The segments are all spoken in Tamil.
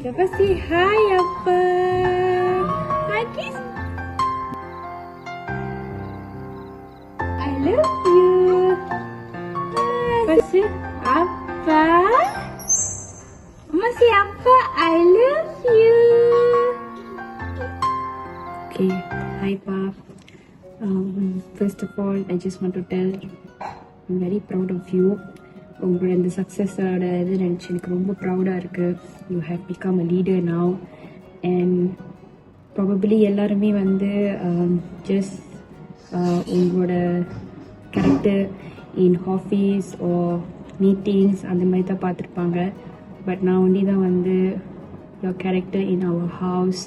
Shapa, say hi, Appa. Hi, kiss. I love you. Appa, say Appa. Mama, say Appa, I love you. Okay, hi, Pap. First of all, I just want to tell I'm very proud of you. உங்களோட இந்த சக்ஸஸோட இது நினச்சி எனக்கு ரொம்ப ப்ரௌடாக இருக்குது. You have become a leader now and probably எல்லாருமே வந்து ஜஸ்ட் உங்களோட character in office or meetings அந்த மாதிரி தான் பார்த்துருப்பாங்க. பட் நான் ஒண்டி தான் வந்து your character in our house,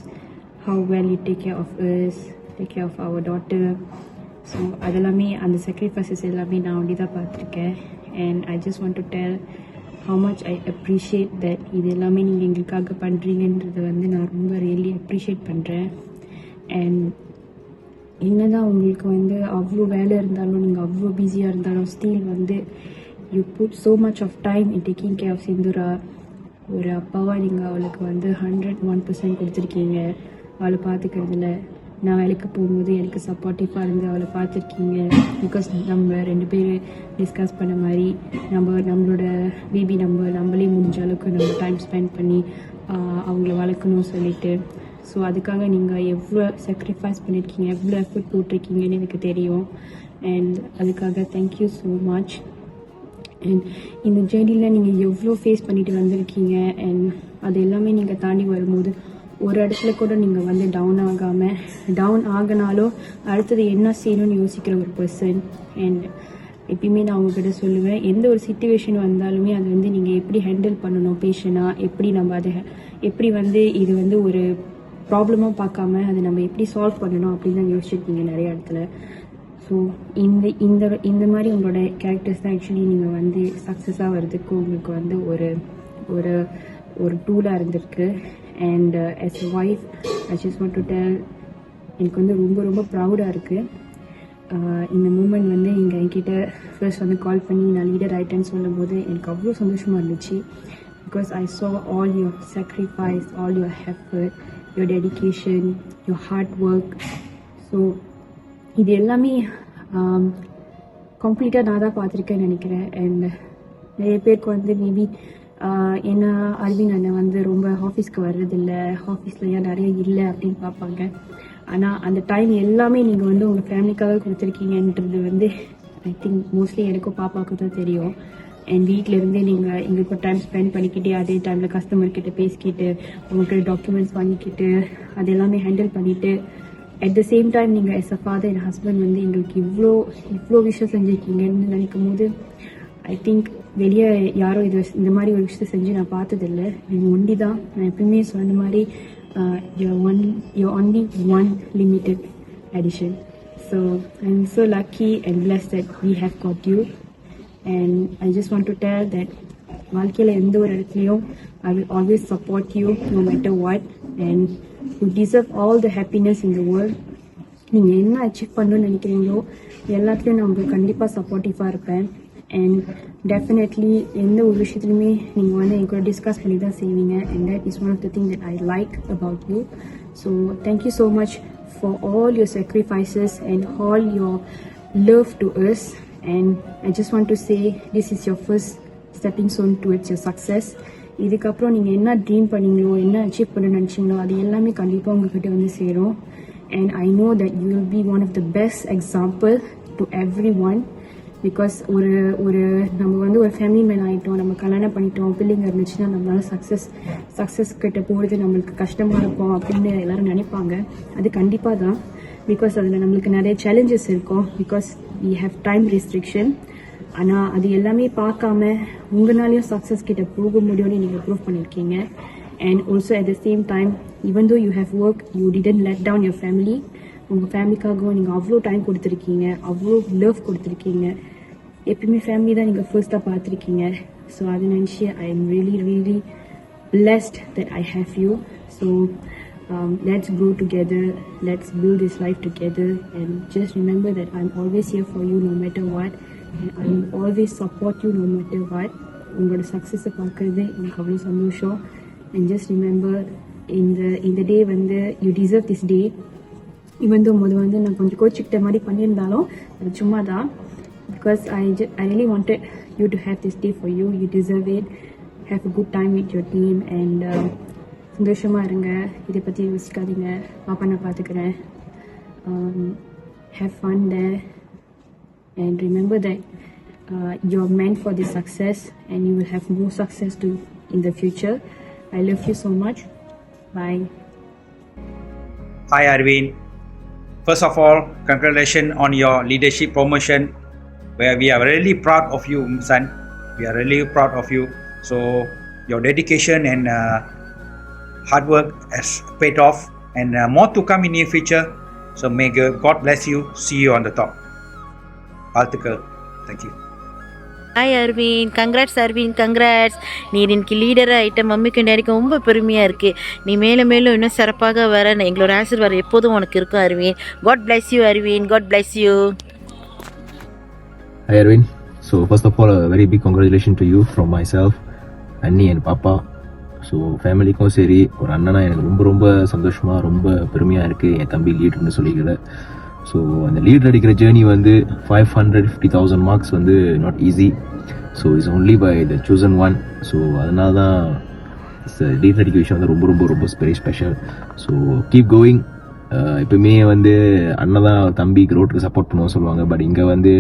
how well you take care of us, take care of our daughter. So அதெல்லாமே அந்த sacrifices எல்லாமே நான் ஒண்டி தான் பார்த்துருக்கேன். And I just want to tell how much I appreciate that இது எல்லாமே நீங்கள் எங்களுக்காக பண்ணுறீங்கன்றதை வந்து நான் ரொம்ப ரியலி அப்ரிஷியேட் பண்ணுறேன். அண்ட் என்னதான் உங்களுக்கு வந்து அவ்வளோ வேலை இருந்தாலும், நீங்கள் அவ்வளோ பிஸியாக இருந்தாலும், ஸ்டில் வந்து you put so much of time in taking care of Sindhura. ஒரு அப்பாவாக நீங்கள் அவளுக்கு வந்து 101% கொடுத்துருக்கீங்க. அவளை பார்த்துக்கிறதுல நான் வேலைக்கு போகும்போது எனக்கு சப்போர்ட்டிவாக இருந்து அவளை பார்த்துருக்கீங்க. பிகாஸ் நம்ம 2 பேர் டிஸ்கஸ் பண்ண மாதிரி நம்மளோட பேபி நம்மளே முடிஞ்ச அளவுக்கு நம்ம டைம் ஸ்பெண்ட் பண்ணி அவங்கள வளர்க்கணும்னு சொல்லிட்டு. ஸோ அதுக்காக நீங்கள் எவ்வளோ சாக்ரிஃபைஸ் பண்ணியிருக்கீங்க, எவ்வளோ எஃபர்ட் போட்டிருக்கீங்கன்னு எனக்கு தெரியும். அண்ட் அதுக்காக தேங்க்யூ ஸோ மச். அண்ட் இந்த ஜேர்னியில் நீங்கள் எவ்வளோ ஃபேஸ் பண்ணிட்டு வந்திருக்கீங்க. அண்ட் அது எல்லாமே நீங்கள் தாண்டி வரும்போது ஒரு இடத்துல கூட நீங்கள் வந்து டவுன் ஆகினாலும் அடுத்தது என்ன செய்யணும்னு யோசிக்கிற ஒரு பர்சன். அண்ட் எப்பயுமே நான் உங்ககிட்ட சொல்லுவேன், எந்த ஒரு சுச்சுவேஷன் வந்தாலுமே அது வந்து நீங்கள் எப்படி ஹேண்டில் பண்ணணும் பேஷனாக, எப்படி நம்ம அதை எப்படி வந்து இது வந்து ஒரு ப்ராப்ளமாக பார்க்காம அதை நம்ம எப்படி சால்வ் பண்ணணும் அப்படின்னு தான் யோசிச்சிருக்கீங்க நிறைய இடத்துல. ஸோ இந்த மாதிரி உங்களோட கேரக்டர்ஸ் தான் ஆக்சுவலி நீங்கள் வந்து சக்ஸஸாக வர்றதுக்கு உங்களுக்கு வந்து ஒரு டூலாக இருந்திருக்கு. And as a wife I just want to tell எனக்கு வந்து ரொம்ப ப்ரௌடாக இருக்குது. இந்த மூமெண்ட் வந்து இங்கே என்கிட்ட ஃபர்ஸ்ட் வந்து கால் பண்ணி நான் லீடர் ஆகிட்டேன்னு சொல்லும்போது எனக்கு அவ்வளோ சந்தோஷமாக இருந்துச்சு. Because I saw all your sacrifice, all your effort, your dedication, your hard work. So இது எல்லாமே கம்ப்ளீட்டாக நான் தான் பார்த்துருக்கேன்னு நினைக்கிறேன். அண்ட் நிறைய பேருக்கு வந்து மேபி என்ன அரவிந்த் அண்ணன் வந்து ரொம்ப ஆஃபீஸ்க்கு வர்றதில்லை, ஆஃபீஸில் ஏன் நிறைய இல்லை அப்படின்னு பார்ப்பாங்க. ஆனால் அந்த டைம் எல்லாமே நீங்கள் வந்து உங்கள் ஃபேமிலிக்காக கொடுத்துருக்கீங்கன்றது வந்து ஐ திங்க் மோஸ்ட்லி எனக்கும் பாப்பாவுக்கு தான் தெரியும். அண்ட் வீட்டிலேருந்தே நீங்கள் எங்களுக்கு டைம் ஸ்பெண்ட் பண்ணிக்கிட்டே அதே டைமில் கஸ்டமர்கிட்ட பேசிக்கிட்டு உங்கள்கிட்ட டாக்குமெண்ட்ஸ் வாங்கிக்கிட்டு அது எல்லாமே ஹேண்டில் பண்ணிவிட்டு அட் த சேம் டைம் நீங்கள் as a father and husband வந்து எங்களுக்கு இவ்வளோ விஷயம் செஞ்சுருக்கீங்கன்னு நினைக்கும் போது ஐ திங்க் வெளியே யாரும் இந்த மாதிரி ஒரு விஷயத்தை செஞ்சு நான் பார்த்ததில்லை. நீங்கள் ஒண்டி தான். நான் எப்பவுமே சொன்ன மாதிரி you're only one limited edition. So I'm so lucky and blessed that we have got you. And I just want to tell that வாழ்க்கையில் எந்த ஒரு இடத்துலையும் I will always support you no matter what. And you deserve all the happiness in the world. நீங்கள் என்ன அச்சீவ் பண்ணணும்னு நினைக்கிறீங்களோ எல்லாத்துலேயும் நான் உங்களுக்கு கண்டிப்பாக சப்போர்ட்டிவாக இருப்பேன். அண்ட் டெஃபினெட்லி எந்த ஒரு விஷயத்துலையுமே நீங்கள் வந்து என் கூட டிஸ்கஸ் பண்ணி தான் செய்வீங்க. And that is one of the thing that I like about you. So thank you so much for all your sacrifices and all your love to us. And I just want to say this is your first stepping stone towards your success. இதுக்கப்புறம் நீங்கள் என்ன ட்ரீம் பண்ணீங்களோ, என்ன அச்சீவ் பண்ண நினச்சிங்களோ அது எல்லாமே கண்டிப்பாக உங்ககிட்ட வந்து சேரும். And I know that you will be one of the best example to everyone. Because ஒரு நம்ம வந்து ஒரு ஃபேமிலி மேன் ஆகிட்டோம், நம்ம கல்யாணம் பண்ணிட்டோம், பிள்ளைங்க இருந்துச்சுன்னா நம்மளால சக்ஸஸ் கிட்ட போகிறது நம்மளுக்கு கஷ்டமாக இருக்கும் அப்படின்னு எல்லாரும் நினைப்பாங்க. அது கண்டிப்பாக தான். பிகாஸ் அதில் நம்மளுக்கு நிறைய சேலஞ்சஸ் இருக்கும். Because we have time restriction. ஆனால் அது எல்லாமே பார்க்காம உங்களாலையும் சக்ஸஸ் கிட்ட போக முடியும்னு நீங்கள் ப்ரூவ் பண்ணியிருக்கீங்க. And also at the same time even though you have work, you didn't let down your family. உங்கள் ஃபேமிலிக்காகவும் நீங்கள் அவ்வளோ டைம் கொடுத்துருக்கீங்க, அவ்வளோ லவ் கொடுத்துருக்கீங்க. எப்பயுமே ஃபேமிலி தான் நீங்கள் ஃபர்ஸ்ட்டாக பார்த்துருக்கீங்க. ஸோ அதை நினச்சி I am really blessed that I have you. So let's grow together, let's build this life together, and just remember that I'm always here for you no matter what, and I will always support you no matter what. உங்களோட சக்ஸஸை பார்க்குறது எனக்கு அவ்வளோ சந்தோஷம். and just remember in the day when you deserve this day. Even though நான் கொஞ்சம் கோச்சிக்கிட்ட மாதிரி பண்ணியிருந்தாலும் அது சும்மா தான், because I really wanted you to have this day for you. You deserve it. Have a good time with your team and சந்தோஷமா இருங்க. இதை பற்றி யோசிக்காதீங்க. பாப்பா நான் பார்த்துக்கிறேன். Have fun there and remember that you're meant for this success and you will have more success too in the future. I love you so much. Bye. Hi Arvind. First of all, congratulations on your leadership promotion. Where we are really proud of you, son. We are really proud of you. So your dedication and hard work has paid off, and more to come in near future. So may God bless you. See you on the top. Article. Thank you. Hi Arvind, congrats Arvind, congrats. நீ இன்னைக்கு லீடராக ஆகிட்ட. மம்மிக்கும் டேடிக்கும் ரொம்ப பெருமையாக இருக்குது. நீ மேலும் மேலும் இன்னும் சிறப்பாக வர எங்களோட ஆசீர்வாதம் எப்போதும் உனக்கு இருக்கும் Arvind. God bless you Arvind, God bless you. Hi Arvind. So first of all, a very big congratulations to you from myself, Annie and Papa. So ஃபேமிலிக்கும் சரி, ஒரு அண்ணனா எனக்கு ரொம்ப ரொம்ப சந்தோஷமாக ரொம்ப பெருமையாக இருக்குது என் தம்பி லீடர்னு சொல்லிக்கல. ஸோ அந்த லீடர் அடிக்கிற ஜேர்னி வந்து 550,000 மார்க்ஸ் வந்து not easy. So it's only by the chosen one. So அதனால தான் லீடர் அடிக்கிற விஷயம் வந்து ரொம்ப ரொம்ப ரொம்ப very special. So keep going. எப்பவுமே வந்து அண்ணன் தான் தம்பி க்ரோட்டுக்கு சப்போர்ட் பண்ணுவோம் சொல்லுவாங்க. பட் இங்கே வந்து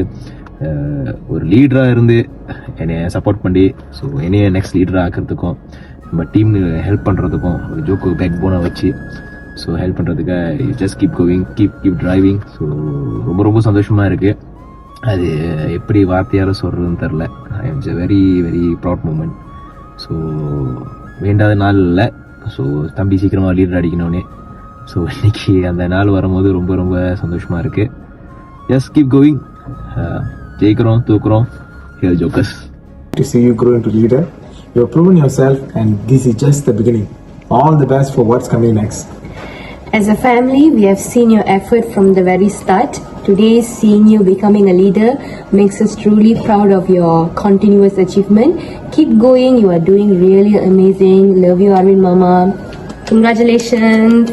ஒரு லீடராக இருந்து என்னை சப்போர்ட் பண்ணி, ஸோ என்னைய நெக்ஸ்ட் லீடராக ஆக்கிறதுக்கும் நம்ம டீம் ஹெல்ப் பண்ணுறதுக்கும் ஒரு ஜோக்கு பேக் போனாக வச்சு ஸோ ஹெல்ப் பண்ணுறதுக்காக just keep going, keep driving. So ரொம்ப ரொம்ப சந்தோஷமாக இருக்குது. அது எப்படி வார்த்தையால் சொல்கிறதுன்னு தெரில. I am very very proud moment. So வேண்டாத நாள் இல்லை. ஸோ தம்பி சீக்கிரமாக லீடர் அடிக்கணுன்னே. ஸோ இன்னைக்கு அந்த நாள் வரும்போது ரொம்ப ரொம்ப சந்தோஷமாக இருக்குது. Just keep going. ஜெயிக்கிறோம், தூக்குறோம். Hail jokers. To see you grow into leader. You have proven yourself and this is just the beginning. All the best for what's coming next. As a family, we have seen your effort from the very start. Today, seeing you becoming a leader makes us truly proud of your continuous achievement. Keep going. You are doing really amazing. Love you, Arvind Mama. Congratulations.